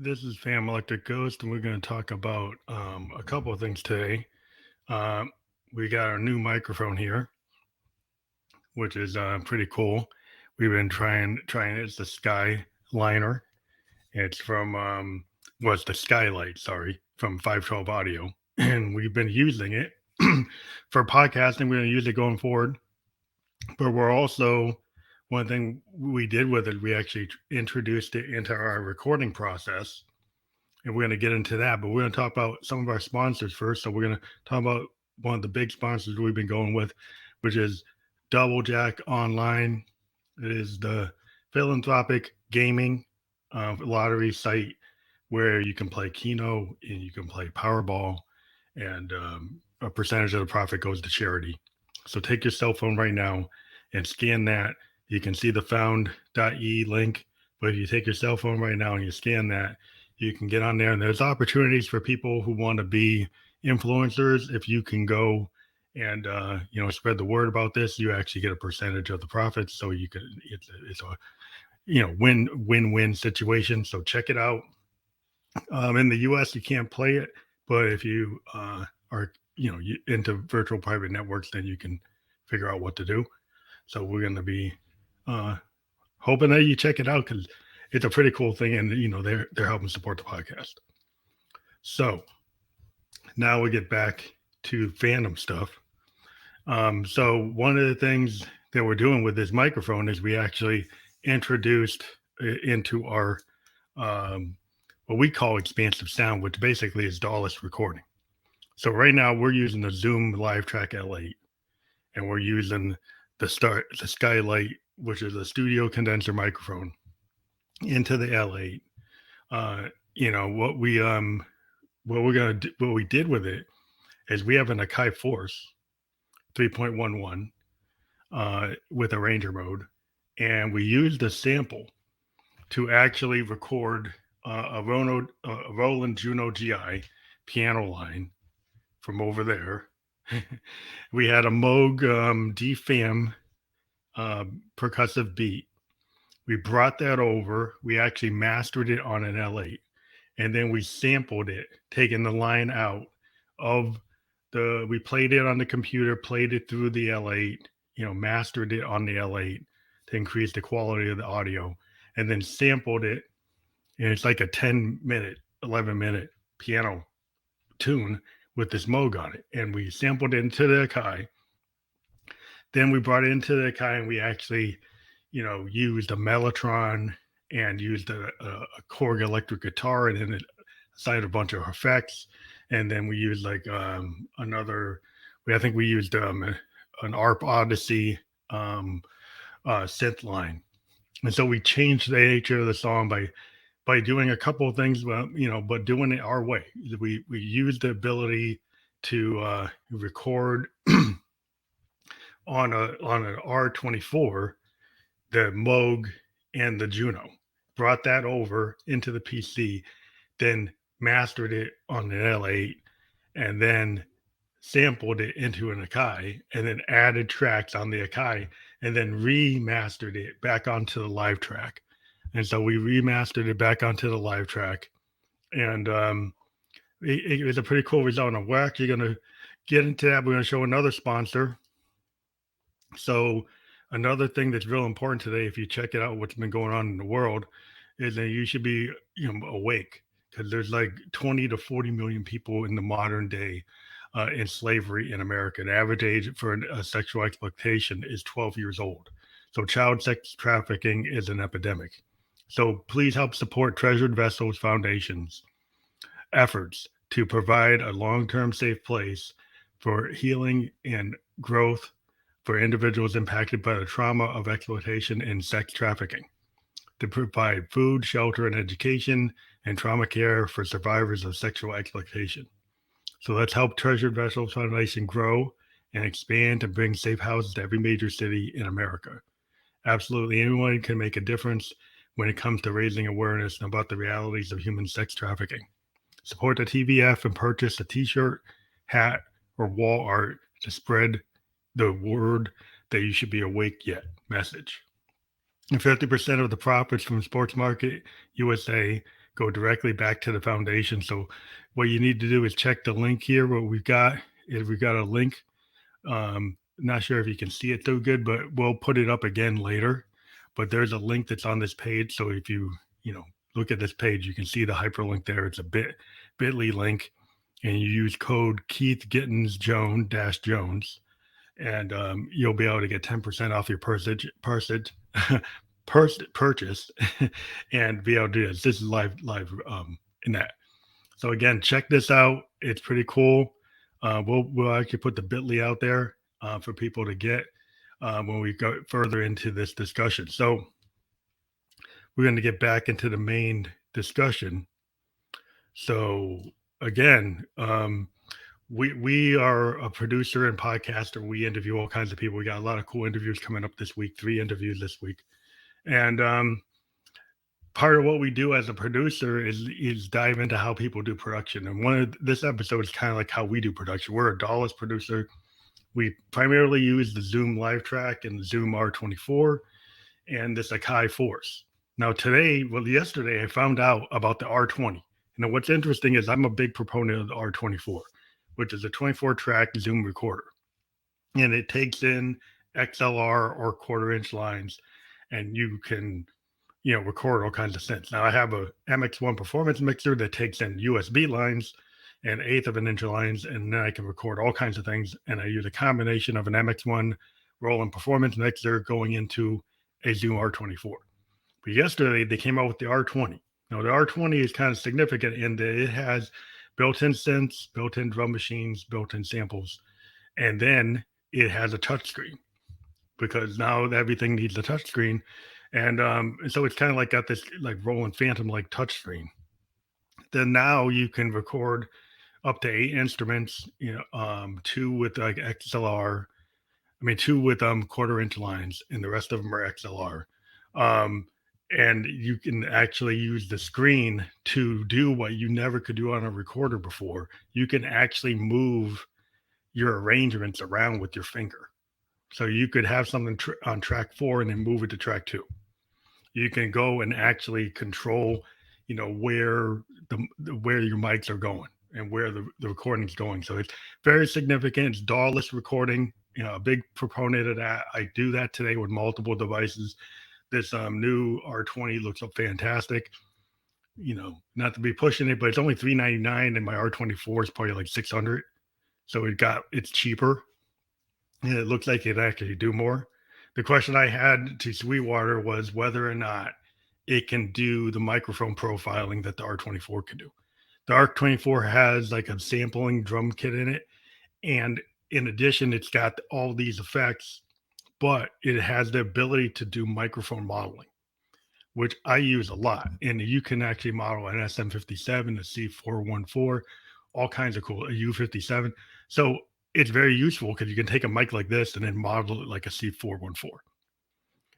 This is Fam Electric Ghost, and we're going to talk about a couple of things today. Um, we got our new microphone here, which is pretty cool. We've been trying it. It's the Skyliner. It's from it's the Skylight, sorry, from 512 Audio, and we've been using it for podcasting. We're going to use it going forward, but we're also one thing we did with it. We actually introduced it into our recording process, and we're going to get into that. But we're going to talk about some of our sponsors first. So we're going to talk about one of the big sponsors we've been going with, which is Double Jack Online. It is the philanthropic gaming lottery site where you can play Keno and you can play Powerball, and a percentage of the profit goes to charity. So take your cell phone right now and scan that. You can see the found.e link, but if you take your cell phone right now and you scan that, you can get on there, and there's opportunities for people who want to be influencers. If you can go and spread the word about this, you actually get a percentage of the profits. So you can it's a win-win situation. So check it out. In the US you can't play it, but if you are into virtual private networks, then you can figure out what to do. So we're going to be uh, hoping that you check it out, because it's a pretty cool thing, and they're helping support the podcast. So now we get back to fandom stuff. So one of the things that we're doing with this microphone is we actually introduced into our what we call Expansive Sound, which basically is DAWless recording. So right now we're using the Zoom Live Track L8, and we're using the Skylight, which is a studio condenser microphone, into the L8. What we did with it is we have an Akai Force 3.11 with a Ranger mode, and we used a sample to actually record a Roland Juno GI piano line from over there. We had a Moog DFAM percussive beat. We brought that over. We actually mastered it on an L8, and then we sampled it, taking the line out of we played it on the computer, played it through the L8, mastered it on the L8 to increase the quality of the audio, and then sampled it. And it's like a 10-minute, 11-minute piano tune with this Moog on it. And we sampled it into the Akai. Then we brought it into the Akai, and we actually, used a Mellotron and used a Korg electric guitar, and then it assigned a bunch of effects. And then we used like I think we used an ARP Odyssey synth line. And so we changed the nature of the song by doing a couple of things, but doing it our way. We used the ability to record on an R24, the Moog and the Juno. Brought that over into the PC, then mastered it on the L8, and then sampled it into an Akai, and then added tracks on the Akai, and then remastered it back onto the live track. And so we remastered it back onto the live track, and it was a pretty cool result. And we're actually going to get into that. We're going to show another sponsor. So another thing that's real important today, if you check it out, what's been going on in the world, is that you should be awake, because there's like 20 to 40 million people in the modern day in slavery in America. The average age for a sexual exploitation is 12 years old. So child sex trafficking is an epidemic. So please help support Treasured Vessels Foundation's efforts to provide a long-term safe place for healing and growth for individuals impacted by the trauma of exploitation and sex trafficking, to provide food, shelter, and education, and trauma care for survivors of sexual exploitation. So let's help Treasured Vessels Foundation grow and expand and bring safe houses to every major city in America. Absolutely anyone can make a difference when it comes to raising awareness about the realities of human sex trafficking. Support the TVF and purchase a t-shirt, hat, or wall art to spread the word that you should be awake yet message. And 50% of the profits from Sports Market USA go directly back to the foundation. So what you need to do is check the link here. What we've got is we've got a link. Not sure if you can see it so good, but we'll put it up again later. But there's a link that's on this page. So if you look at this page, you can see the hyperlink there. It's a bit.ly link, and you use code Keith Gittins Jones, and you'll be able to get 10% off your purchase and be able to do this. This is live in that. So again, check this out. It's pretty cool. We'll actually put the bit.ly out there for people to get when we go further into this discussion. So we're going to get back into the main discussion. So again, we are a producer and podcaster. We interview all kinds of people. We got a lot of cool interviews coming up this week. 3 interviews this week, and part of what we do as a producer is dive into how people do production. And this episode is kind of like how we do production. We're a DAWless producer. We primarily use the Zoom Live Track and the Zoom R24 and this Akai Force. Now yesterday I found out about the R20. Now what's interesting is I'm a big proponent of the R24, which is a 24-track Zoom recorder. And it takes in XLR or quarter-inch lines, and you can record all kinds of synths. Now I have a MX1 performance mixer that takes in USB lines and 1/8 of an inch lines, and then I can record all kinds of things. And I use a combination of an MX1 Roland performance mixer going into a Zoom R24. But yesterday they came out with the R20. Now the R20 is kind of significant in that it has built-in synths, built-in drum machines, built-in samples, and then it has a touchscreen because now everything needs a touchscreen. And so it's kind of like got this like Roland Phantom like touchscreen. Then now you can record up to 8 instruments, 2 with like XLR. I mean, 2 with quarter-inch lines, and the rest of them are XLR. And you can actually use the screen to do what you never could do on a recorder before. You can actually move your arrangements around with your finger. So you could have something on track 4 and then move it to track 2. You can go and actually control, where your mics are going and where the recording's going. So it's very significant. It's DAWless recording. A big proponent of that. I do that today with multiple devices. This new R20 looks fantastic. Not to be pushing it, but it's only $399, and my R24 is probably like $600. So it's cheaper, and it looks like it actually do more. The question I had to Sweetwater was whether or not it can do the microphone profiling that the R24 can do. The R24 has like a sampling drum kit in it, and in addition, it's got all these effects, but it has the ability to do microphone modeling, which I use a lot. And you can actually model an SM57, a C414, all kinds of cool, a U57. So it's very useful because you can take a mic like this and then model it like a C414.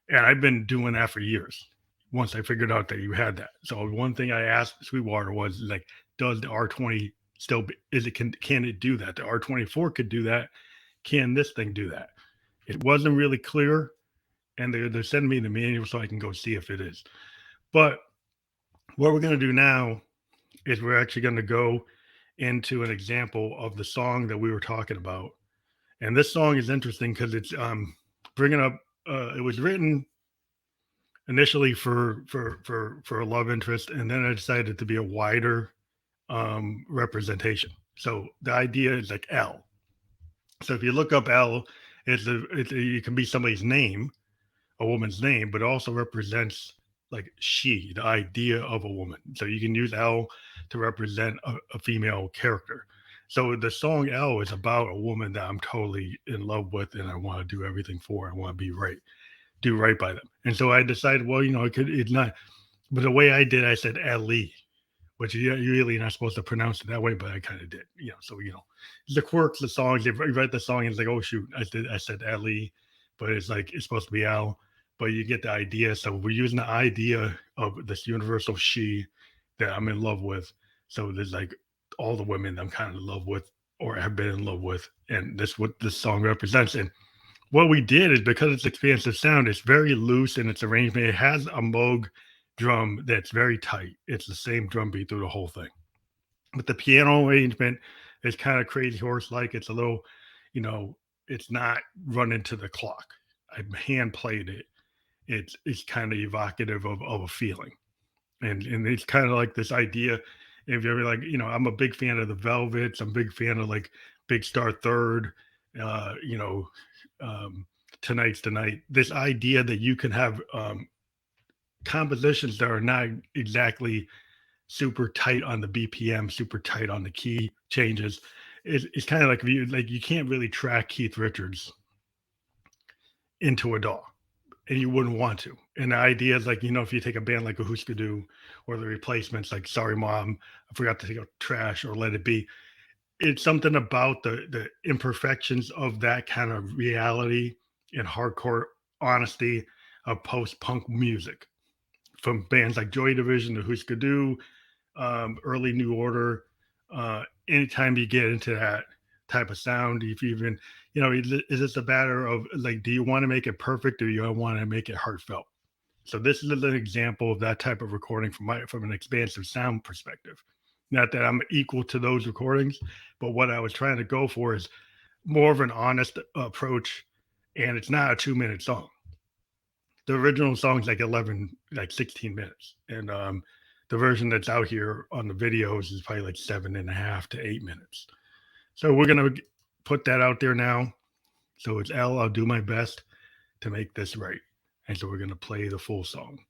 And I've been doing that for years once I figured out that you had that. So one thing I asked Sweetwater was like, does the R20 still can it do that? The R24 could do that. Can this thing do that? It wasn't really clear, and they're sending me the manual so I can go see if it is. But what we're going to do now is we're actually going to go into an example of the song that we were talking about. And this song is interesting because it's bringing up. It was written initially for a love interest, and then I decided to be a wider representation. So the idea is like Elle. So if you look up Elle, it can be somebody's name, a woman's name, but it also represents like she, the idea of a woman. So you can use Elle to represent a female character. So the song Elle is about a woman that I'm totally in love with, and I want to do everything for. I want to do right by them. And so I decided, well, it's not. But the way I did, I said Elle, which you're really not supposed to pronounce it that way, but I kind of did. So the quirks, the songs. You write the song, and it's like, oh shoot, I said Elle, but it's like it's supposed to be Elle. But you get the idea. So we're using the idea of this universal she that I'm in love with. So there's like all the women I'm kind of in love with or have been in love with. And that's what this song represents. And what we did is because it's Expansive Sound, it's very loose in its arrangement. It has a Moog drum that's very tight. It's the same drum beat through the whole thing. But the piano arrangement is kind of crazy horse like. It's a little, you know, it's not running to the clock. I hand played it. It's kind of evocative of a feeling. And it's kind of like this idea. If you're like, I'm a big fan of the Velvets. I'm a big fan of like Big Star Third, uh, you know, um, Tonight's the Night. This idea that you can have compositions that are not exactly super tight on the BPM, super tight on the key changes. It's kind of like if you can't really track Keith Richards into a DAW, and you wouldn't want to. And the idea is like, if you take a band like a Husker Du or the Replacements, like Sorry Mom, I forgot to take out Trash or Let It Be. It's something about the imperfections of that kind of reality and hardcore honesty of post punk music from bands like Joy Division to Husker Du, early New Order. Anytime you get into that type of sound, if you even, is this a matter of like, do you want to make it perfect or do you want to make it heartfelt? So this is an example of that type of recording from an expansive sound perspective. Not that I'm equal to those recordings, but what I was trying to go for is more of an honest approach, and it's not a 2 minute song. The original song's like 16 minutes, and the version that's out here on the videos is probably like 7.5 to 8 minutes. So we're gonna put that out there now. So it's Elle. I'll do my best to make this right, and so we're gonna play the full song.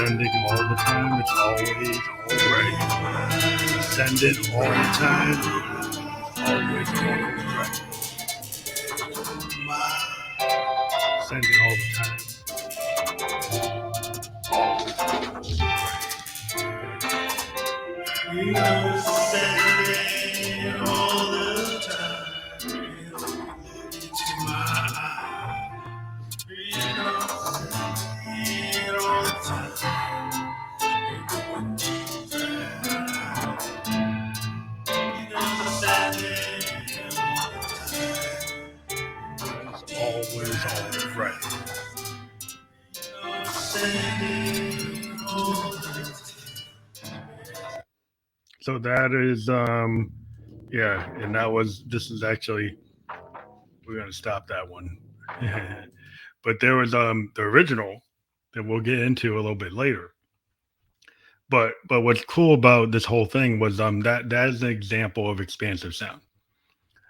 Ascending all the time, it's always alright. Ascending all the time, always alright. Ascending all the time. We know Saturday all the time. Into my eyes. We know Saturday all the time. We're going deeper. We know Saturday all the time. It's always all right. Saturday all the time. So that is yeah, and that was this is actually we're gonna stop that one. But there was the original that we'll get into a little bit later. But what's cool about this whole thing was that is an example of expansive sound.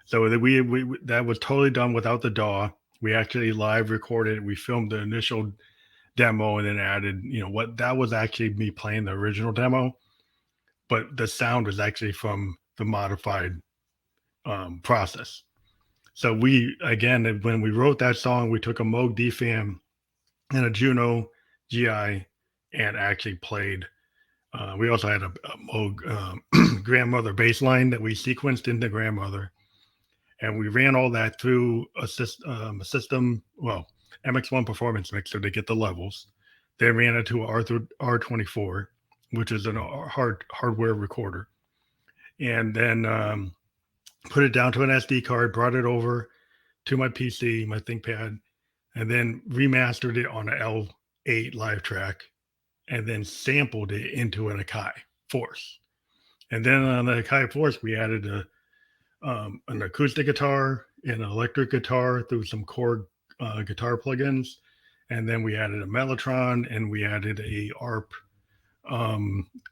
So that that was totally done without the DAW. We actually live recorded. We filmed the initial demo and then added, what that was actually me playing the original demo, but the sound was actually from the modified process. So we again, when we wrote that song, we took a Moog DFAM and a Juno GI and actually played. We also had a Moog grandmother bass line that we sequenced into grandmother, and we ran all that through a system, well, MX1 performance mixer to get the levels. They ran it to R24, which is a hardware recorder, and then put it down to an SD card, brought it over to my PC, my ThinkPad, and then remastered it on an L8 live track, and then sampled it into an Akai Force. And then on the Akai Force, we added an acoustic guitar, an electric guitar through some chord guitar plugins, and then we added a Mellotron and we added a ARP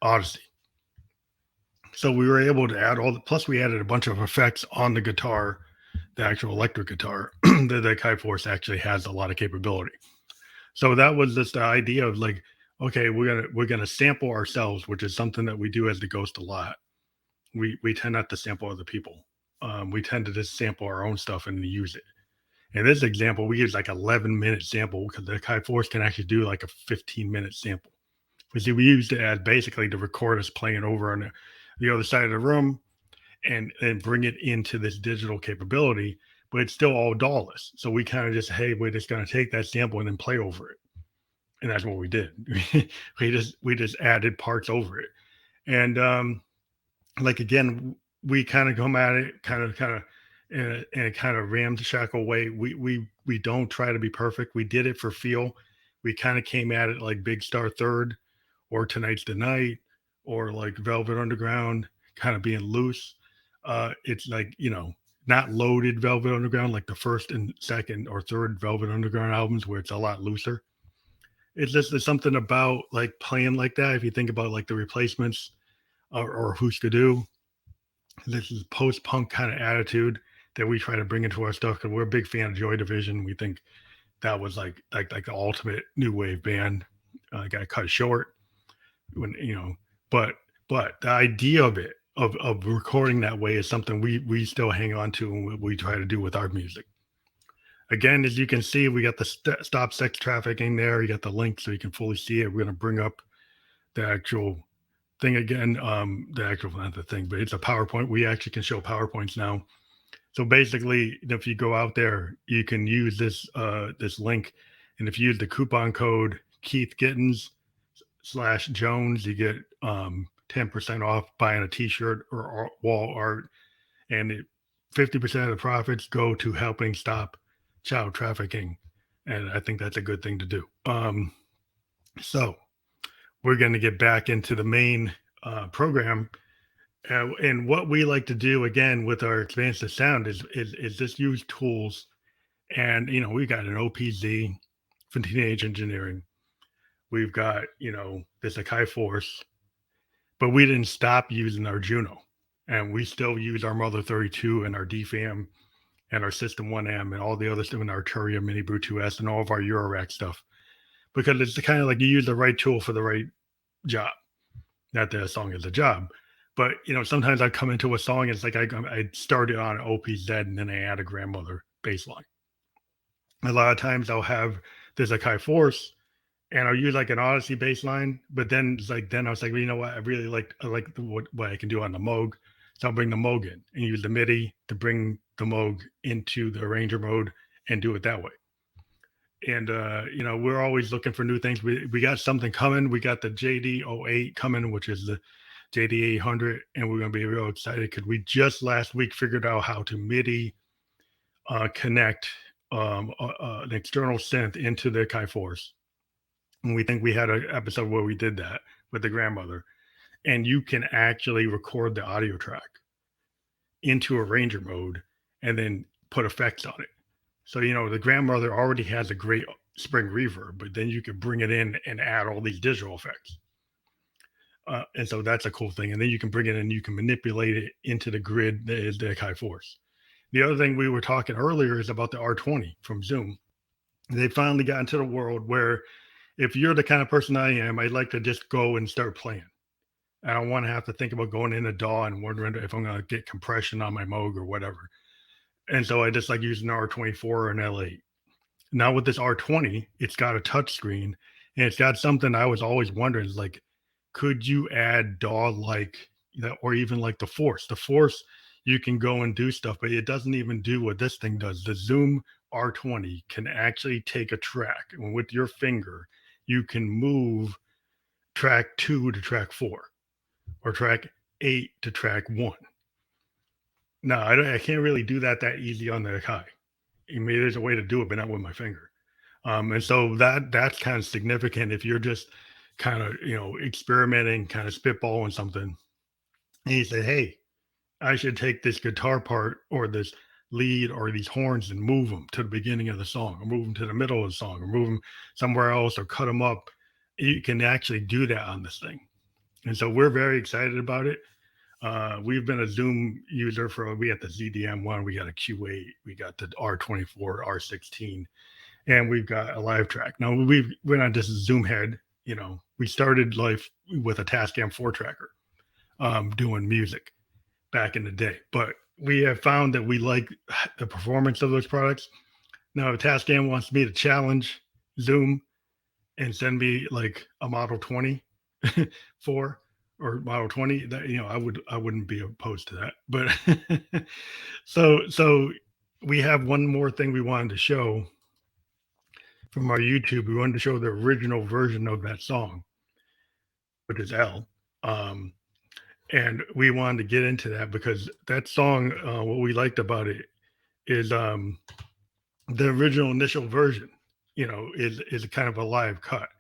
Odyssey. So we were able to add plus we added a bunch of effects on the guitar, the actual electric guitar. The Akai Force actually has a lot of capability. So that was just the idea of like, okay, we're gonna sample ourselves, which is something that we do as the Ghost a lot. We tend not to sample other people. We tend to just sample our own stuff and use it. In this example, we use like 11-minute sample because the Akai Force can actually do like a 15-minute sample. We see we used it as basically to record us playing over on the other side of the room and bring it into this digital capability, but it's still all DAWless. So we kind of just, hey, we're just going to take that sample and then play over it. And that's what we did. we just added parts over it. And like, again, we kind of come at it kind of in a kind of ramshackle way. We don't try to be perfect. We did it for feel. We kind of came at it like Big Star Third or Tonight's the Night or like Velvet Underground, kind of being loose. It's like, not loaded Velvet Underground like the first and second or third Velvet Underground albums where it's a lot looser. It's just there's something about like playing like that. If you think about like the Replacements or Who's Do, this is post-punk kind of attitude that we try to bring into our stuff because we're a big fan of Joy Division. We think that was like the ultimate new wave band. Got cut short when but the idea of it of recording that way is something we still hang on to and we try to do with our music. Again, as you can see, we got the stop sex trafficking there. You got the link so you can fully see it. We're going to bring up the actual thing again. The actual, not the thing, but it's a PowerPoint. We actually can show PowerPoints now. So basically, if you go out there, you can use this link, and if you use the coupon code Keith Gittens /Jones, you get 10% off buying a T-shirt or wall art, and 50% of the profits go to helping stop child trafficking, and I think that's a good thing to do. So we're going to get back into the main program. And what we like to do again with our expansive sound is just use tools. And we got an OPZ for teenage engineering. We've got this Akai Force, but we didn't stop using our Juno, and we still use our Mother 32 and our DFAM and our System 1M and all the other stuff in our Arturia Mini Brew 2S and all of our Eurorack stuff, because it's kind of like you use the right tool for the right job. Not that a song is a job, but sometimes I come into a song and it's like I started on OPZ and then I add a grandmother bass line. A lot of times I'll have this Akai Force and I'll use like an Odyssey bass line, but then it's like then I was like, well, you know what? I like what I can do on the Moog. So I'll bring the Moog in and use the MIDI to bring the Moog into the arranger mode and do it that way. And we're always looking for new things. We got something coming. We got the JD08 coming, which is the JD800, and we're gonna be real excited because we just last week figured out how to MIDI connect an external synth into the Kai Force. And we think we had an episode where we did that with the grandmother, and you can actually record the audio track into arranger mode and then put effects on it. So, the grandmother already has a great spring reverb, but then you could bring it in and add all these digital effects. And so that's a cool thing. And then you can bring it in, you can manipulate it into the grid that is the Kai Force. The other thing we were talking earlier is about the R20 from Zoom. They finally got into the world where if you're the kind of person I am, I'd like to just go and start playing. I don't want to have to think about going in a DAW and wondering if I'm going to get compression on my Moog or whatever. And so I just like using an R24 or an L8. Now with this R20, it's got a touch screen and it's got something I was always wondering is like, could you add DAW like that or even like the Force? The Force, you can go and do stuff, but it doesn't even do what this thing does. The Zoom R20 can actually take a track and with your finger, you can move track 2 to track 4 or track 8 to track 1. No, I can't really do that easy on the Kai. I mean, there's a way to do it, but not with my finger. And so that's kind of significant if you're just kind of experimenting, kind of spitballing something, and you say, "Hey, I should take this guitar part or this lead or these horns and move them to the beginning of the song, or move them to the middle of the song, or move them somewhere else, or cut them up." You can actually do that on this thing, and so we're very excited about it. We've been a Zoom user we got the ZDM1, we got a Q8, we got the R24, R16, and we've got a live track. Now we're not just a Zoom head, we started life with a Tascam 4-tracker, doing music back in the day, but we have found that we like the performance of those products. Now, if Tascam wants me to challenge Zoom and send me like a Model 20 4 or Model 20, that I wouldn't be opposed to that. But so we have one more thing we wanted to show from our YouTube. We wanted to show the original version of that song, which is Elle. And we wanted to get into that because that song, what we liked about it is the original initial version, is kind of a live cut.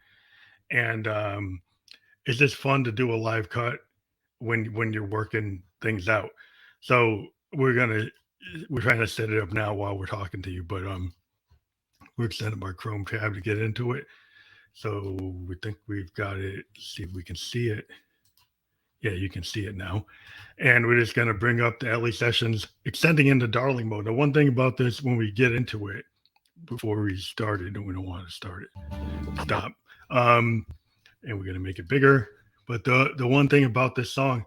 And it's just fun to do a live cut when you're working things out. So we're trying to set it up now while we're talking to you, but we're setting up our Chrome tab to get into it. So we think we've got it. Let's see if we can see it. Yeah, you can see it now. And we're just going to bring up the LE sessions, extending into darling mode. The one thing about this, when we get into it, before we start it, and we don't want to start it, stop. And we're going to make it bigger. But the one thing about this song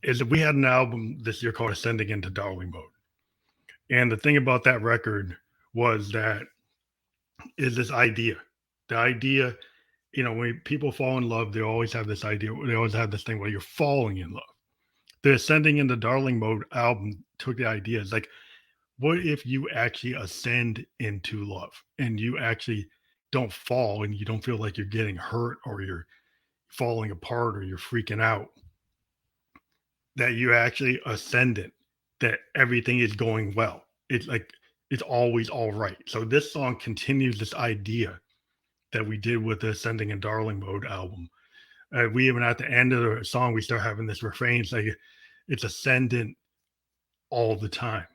is that we had an album this year called Ascending into Darling Mode. And the thing about that record was that is this idea. The idea, when people fall in love, they always have this idea. They always have this thing where you're falling in love. The Ascending into Darling Mode album took the idea. It's like, what if you actually ascend into love and you actually don't fall and you don't feel like you're getting hurt or you're falling apart or you're freaking out? That you actually ascendant, that everything is going well. It's like it's always all right. So this song continues this idea that we did with the Ascending in Darling Mode album. We even at the end of the song, we start having this refrain. It's like it's ascendant all the time.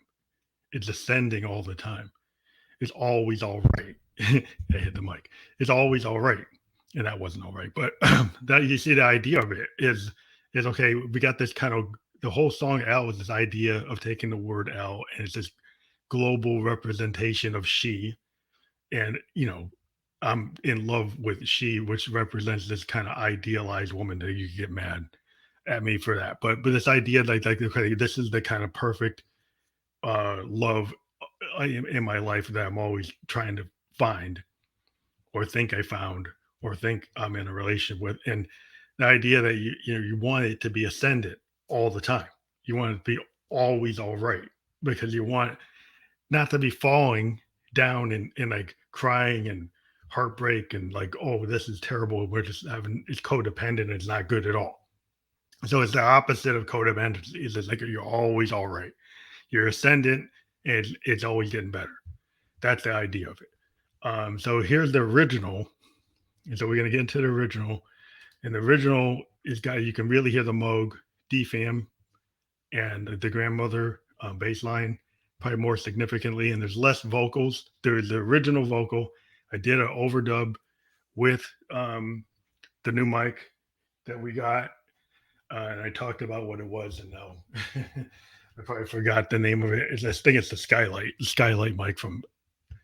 It's ascending all the time. It's always all right. I hit the mic. It's always all right. And that wasn't all right. But that you see the idea of it is okay, we got this kind of the whole song Elle is this idea of taking the word Elle and it's this global representation of she. And I'm in love with she, which represents this kind of idealized woman that you get mad at me for that. But this idea like okay, this is the kind of perfect love in my life that I'm always trying to find or think I found or think I'm in a relationship with. And the idea that you want it to be ascendant all the time. You want it to be always all right because you want not to be falling down and like crying and heartbreak and like, oh, this is terrible. We're just having it's codependent. It's not good at all. So it's the opposite of codependent. It's like you're always all right. You're ascendant and it's always getting better. That's the idea of it. So here's the original. And so we're gonna get into the original. And the original is got you can really hear the Moog DFAM and the grandmother bass line probably more significantly. And there's less vocals. There's the original vocal. I did an overdub with the new mic that we got, and I talked about what it was, and now I probably forgot the name of it. I think it's the Skylight mic from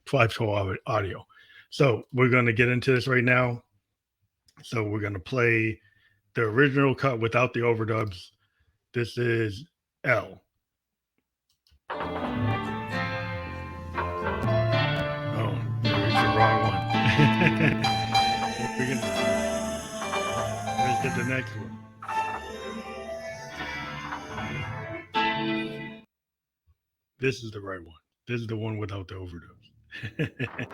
512 Audio. So we're going to get into this right now. So we're going to play the original cut without the overdubs. This is Elle. Oh, it's the wrong one. Let's get the next one. This is the right one. This is the one without the overdubs.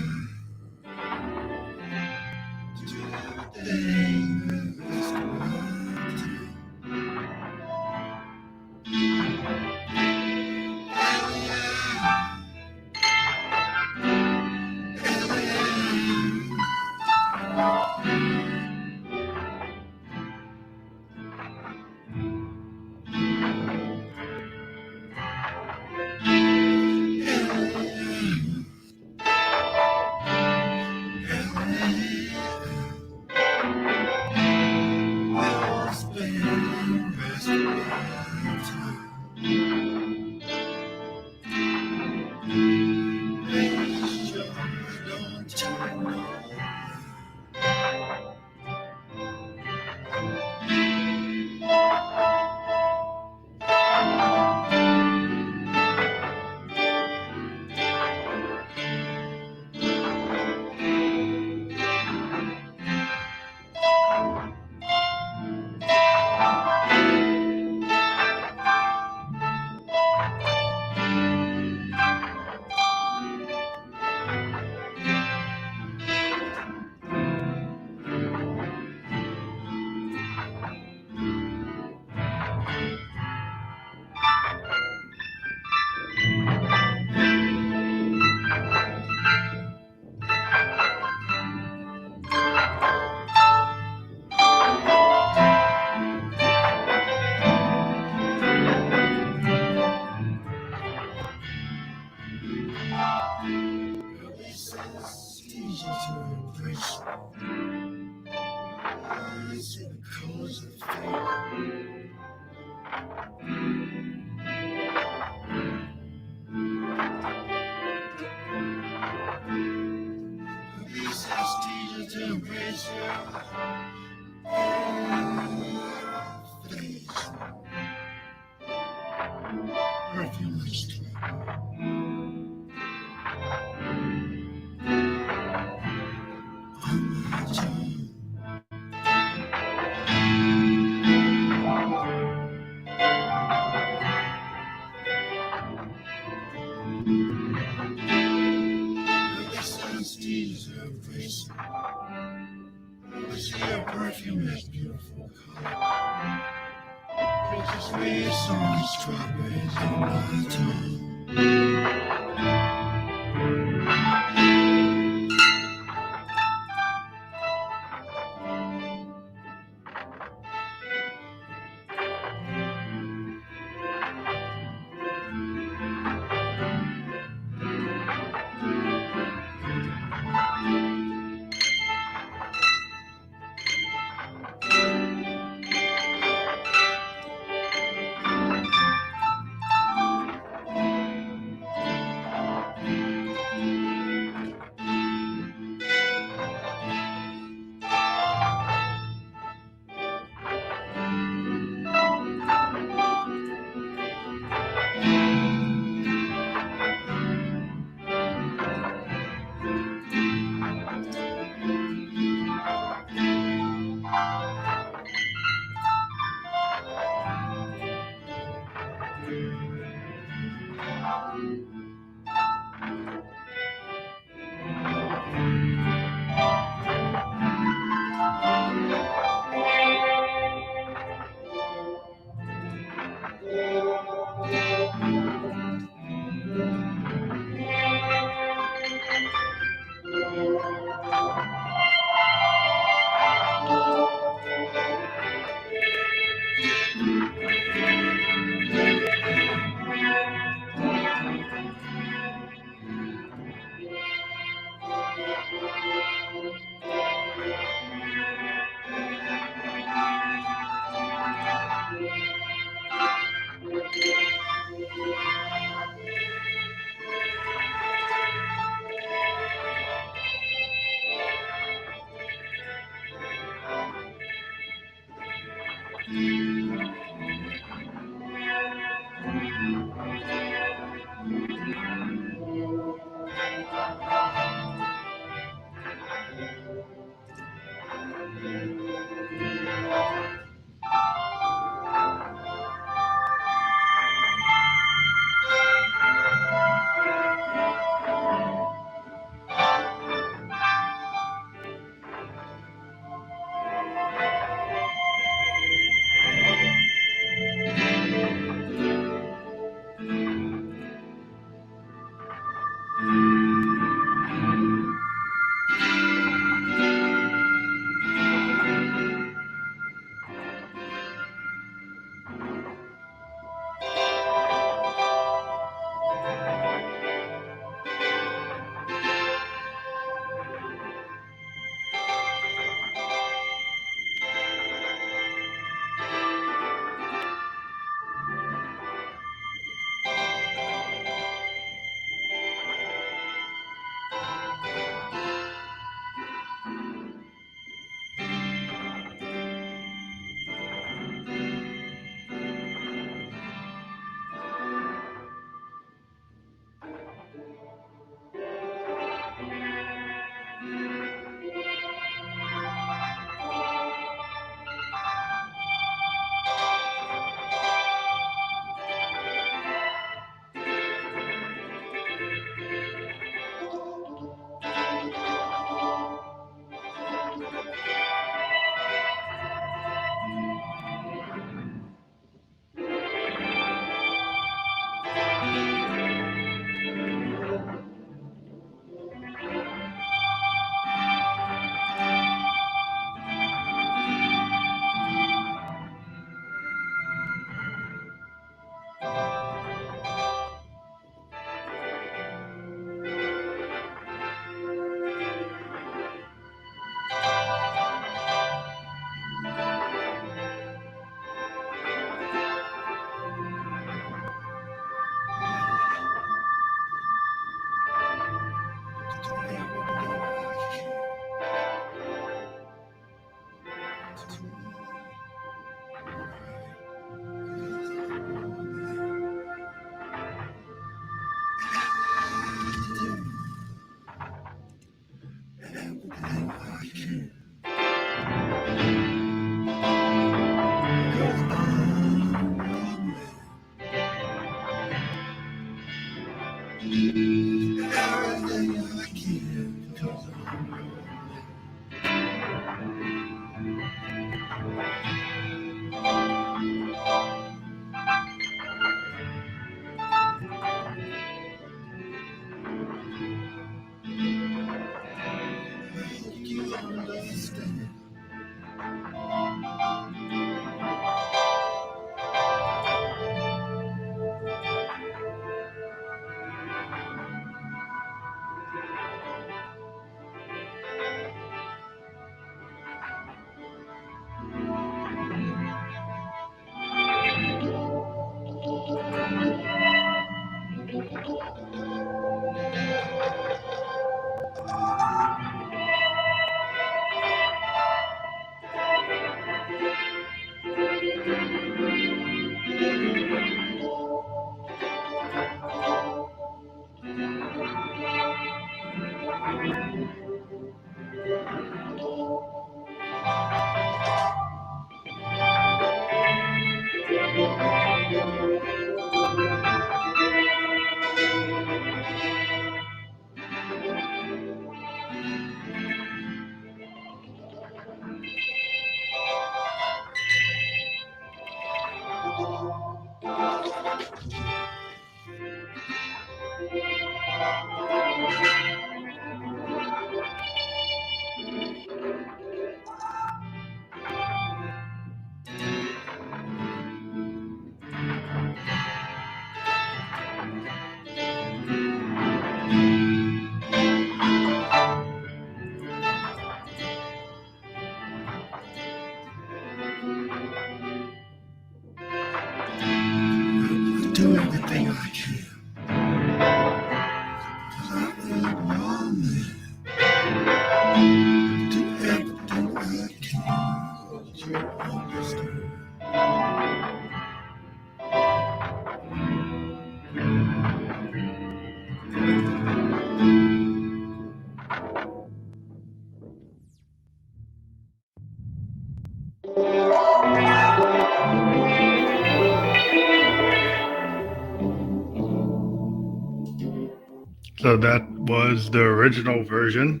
So that was the original version.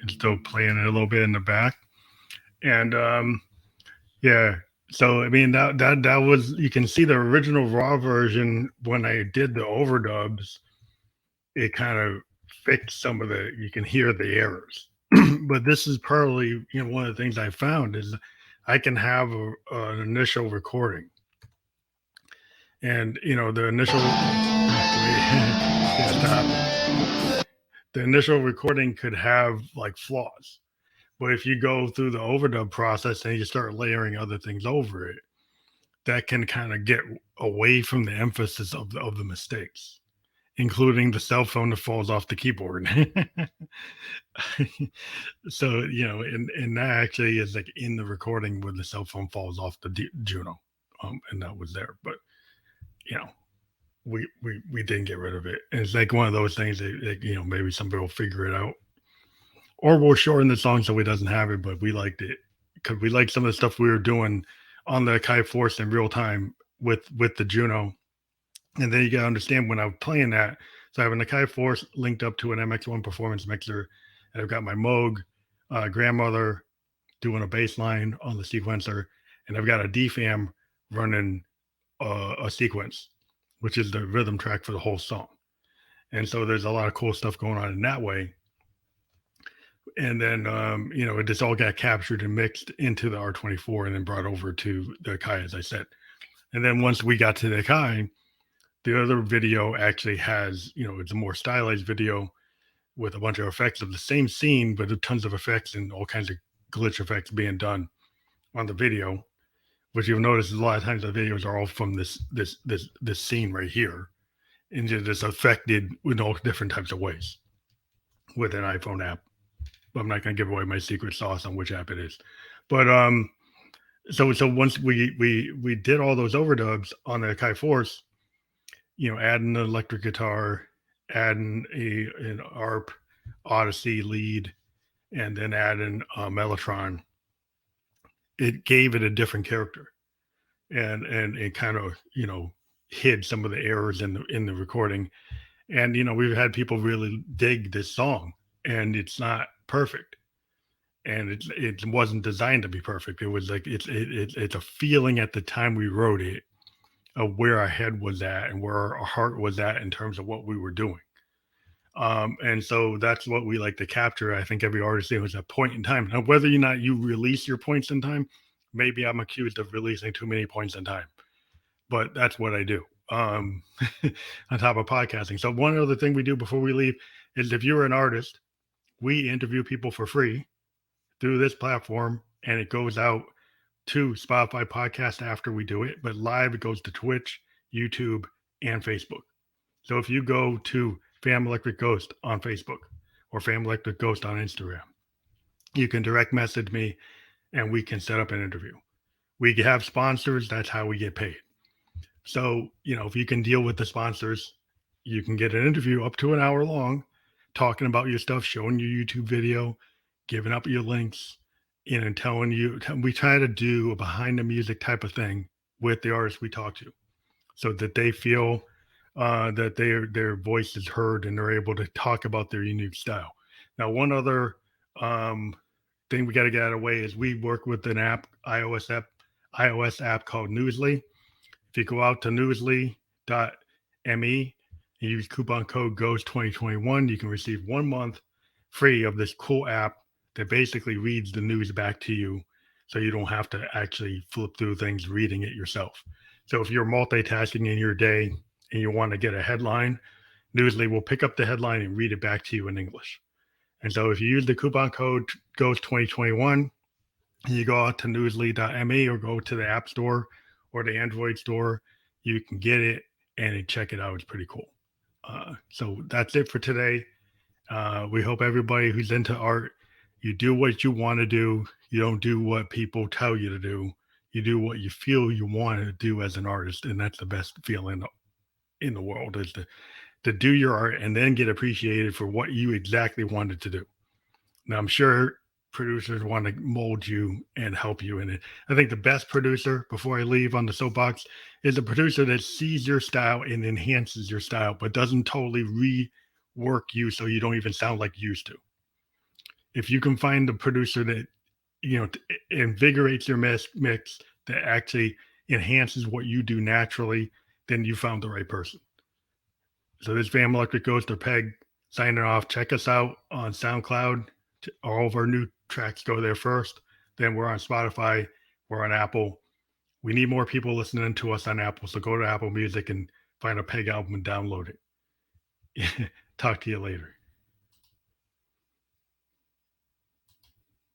It's still playing it a little bit in the back. And yeah, so I mean that was, you can see the original raw version when I did the overdubs, it kind of fixed some of the, you can hear the errors. But this is probably, one of the things I found is I can have an initial recording, and the initial yeah, the initial recording could have like flaws. But if you go through the overdub process and you start layering other things over it, that can kind of get away from the emphasis of the mistakes, including the cell phone that falls off the keyboard. So, and that actually is like in the recording where the cell phone falls off the Juno, and that was there. But you know, we didn't get rid of it. And it's like one of those things that maybe somebody will figure it out, or we'll shorten the song so he doesn't have it. But we liked it because we liked some of the stuff we were doing on the Kai Force in real time with the Juno. And then you gotta understand when I'm playing that. So I have an Akai Force linked up to an MX1 performance mixer, and I've got my Moog grandmother doing a bass line on the sequencer, and I've got a DFAM running a sequence, which is the rhythm track for the whole song. And so there's a lot of cool stuff going on in that way. And then it just all got captured and mixed into the R24 and then brought over to the Akai, as I said. And then once we got to the Akai, the other video actually has, it's a more stylized video with a bunch of effects of the same scene, but tons of effects and all kinds of glitch effects being done on the video. Which you'll notice a lot of times the videos are all from this scene right here, and it's affected in all different types of ways with an iPhone app. I'm not going to give away my secret sauce on which app it is, but so once we did all those overdubs on the Akai Force, adding an electric guitar, adding an ARP Odyssey lead, and then adding a Mellotron, it gave it a different character, and it kind of hid some of the errors in the recording. And we've had people really dig this song, and it's not perfect, and it wasn't designed to be perfect. It was like it's a feeling at the time we wrote it of where our head was at and where our heart was at in terms of what we were doing. And so that's what we like to capture. I think every artist was a point in time. Now, whether or not you release your points in time, maybe I'm accused of releasing too many points in time, but that's what I do on top of podcasting. So one other thing we do before we leave is if you're an artist, we interview people for free through this platform, and it goes out to Spotify podcast after we do it, but live it goes to Twitch, YouTube, and Facebook. So if you go to Fam Electric Ghost on Facebook or Fam Electric Ghost on Instagram, you can direct message me and we can set up an interview. We have sponsors, that's how we get paid. So, if you can deal with the sponsors, you can get an interview up to an hour long, talking about your stuff, showing your YouTube video, giving up your links, and telling you. We try to do a behind the music type of thing with the artists we talk to, so that they feel that their voice is heard and they're able to talk about their unique style. Now, one other thing we got to get out of the way is we work with an iOS app called Newsly. If you go out to newsly.me and use coupon code GHOST2021, you can receive 1 month free of this cool app that basically reads the news back to you, so you don't have to actually flip through things reading it yourself. So if you're multitasking in your day and you want to get a headline, Newsly will pick up the headline and read it back to you in English. And so if you use the coupon code GHOST2021, and you go out to newsly.me or go to the App Store or the Android store, you can get it and check it out. It's pretty cool. So that's it for today. We hope everybody who's into art, you do what you want to do. You don't do what people tell you to do. You do what you feel you want to do as an artist. And that's the best feeling in the world, is to do your art and then get appreciated for what you exactly wanted to do. Now, I'm sure producers want to mold you and help you in it. I think the best producer, before I leave on the soapbox, is a producer that sees your style and enhances your style, but doesn't totally work you so you don't even sound like you used to. If you can find a producer that invigorates your mix, that actually enhances what you do naturally, then you found the right person. So this Van Electric Ghost or Peg signing off. Check us out on SoundCloud. All of our new tracks go there first. Then we're on Spotify. We're on Apple. We need more people listening to us on Apple. So go to Apple Music and find a Peg album and download it. Talk to you later.